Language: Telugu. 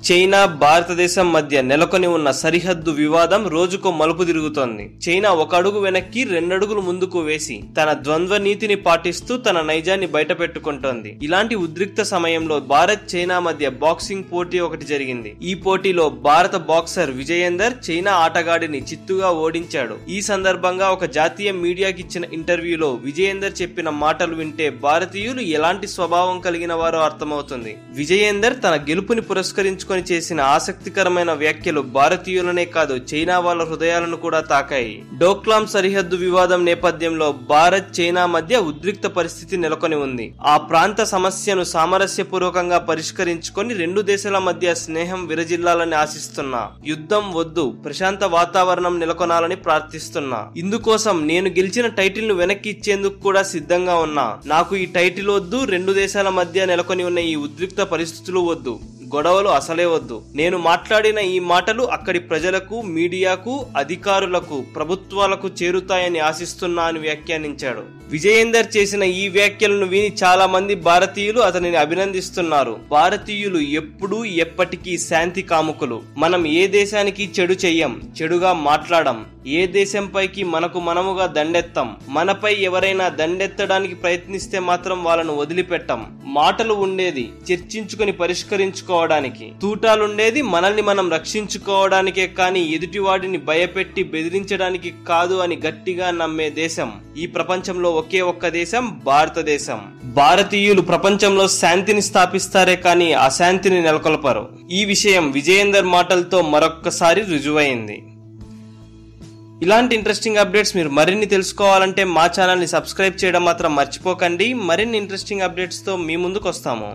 చైనా భారతదేశం మధ్య నెలకొని ఉన్న సరిహద్దు వివాదం రోజుకో మలుపు తిరుగుతోంది. చైనా ఒక అడుగు వెనక్కి రెండడుగులు ముందుకు వేసి తన ద్వంద్వ నీతిని పాటిస్తూ తన నైజాన్ని బయట పెట్టుకుంటోంది. ఇలాంటి ఉద్రిక్త సమయంలో భారత్ చైనా మధ్య బాక్సింగ్ పోటీ ఒకటి జరిగింది. ఈ పోటీలో భారత బాక్సర్ విజయేందర్ చైనా ఆటగాడిని చిత్తుగా ఓడించాడు. ఈ సందర్భంగా ఒక జాతీయ మీడియాకి ఇచ్చిన ఇంటర్వ్యూలో విజయేందర్ చెప్పిన మాటలు వింటే భారతీయులు ఎలాంటి స్వభావం కలిగిన వారో అర్థమవుతుంది. విజయేందర్ తన గెలుపుని పురస్కరించుకొని చేసిన ఆసక్తికరమైన వ్యాఖ్యలు భారతీయులనే కాదు చైనా వాళ్ళ హృదయాలను కూడా తాకాయి. డోక్లాం సరిహద్దు వివాదం నేపథ్యంలో భారత్ చైనా మధ్య ఉద్రిక్త పరిస్థితి నెలకొని ఉంది. ఆ ప్రాంత సమస్యను సామరస్యపూర్వకంగా పరిష్కరించుకొని రెండు దేశాల మధ్య స్నేహం విరజిల్లాలని ఆశిస్తున్నా. యుద్ధం వద్దు, ప్రశాంత వాతావరణం నెలకొనాలని ప్రార్థిస్తున్నా. ఇందుకోసం నేను గెలిచిన టైటిల్ ను వెనక్కి ఇచ్చేందుకు కూడా సిద్ధంగా ఉన్నా. నాకు ఈ టైటిల్ వద్దు, రెండు దేశాల మధ్య నెలకొని ఉన్న ఈ ఉద్రిక్త పరిస్థితులు వద్దు, గొడవలు అసలే వద్దు. నేను మాట్లాడిన ఈ మాటలు అక్కడి ప్రజలకు, మీడియాకు, అధికారులకు, ప్రభుత్వాలకు చేరుతాయని ఆశిస్తున్నా అని వ్యాఖ్యానించాడు. విజయేందర్ చేసిన ఈ వ్యాఖ్యలను విని చాలా మంది భారతీయులు అతనిని అభినందిస్తున్నారు. భారతీయులు ఎప్పుడూ ఎప్పటికీ శాంతి కాముకులు. మనం ఏ దేశానికి చెడు చెయ్యం, చెడుగా మాట్లాడం. ఏ దేశంపైకి మనకు మనముగా దండెత్తం. మనపై ఎవరైనా దండెత్తడానికి ప్రయత్నిస్తే మాత్రం వాళ్ళను వదిలిపెట్టం. మాటలు ఉండేది చర్చించుకుని పరిష్కరించుకోవడానికి, తూటాలుండేది మనల్ని మనం రక్షించుకోవడానికే కానీ ఎదుటివాడిని భయపెట్టి బెదిరించడానికి కాదు అని గట్టిగా నమ్మే దేశం ఈ ప్రపంచంలో ఒకే ఒక్క దేశం, భారతదేశం. భారతీయులు ప్రపంచంలో శాంతిని స్థాపిస్తారే కానీ అశాంతిని నెలకొల్పరు. ఈ విషయం విజయేందర్ మాటలతో మరొక్కసారి రుజువైంది. ఇలాంటి ఇంట్రెస్టింగ్ అప్డేట్స్ మీరు మరిన్ని తెలుసుకోవాలంటే మా ఛానల్ని సబ్స్క్రైబ్ చేయడం మాత్రం మర్చిపోకండి. మరిన్ని ఇంట్రెస్టింగ్ అప్డేట్స్తో మీ ముందుకు వస్తాము.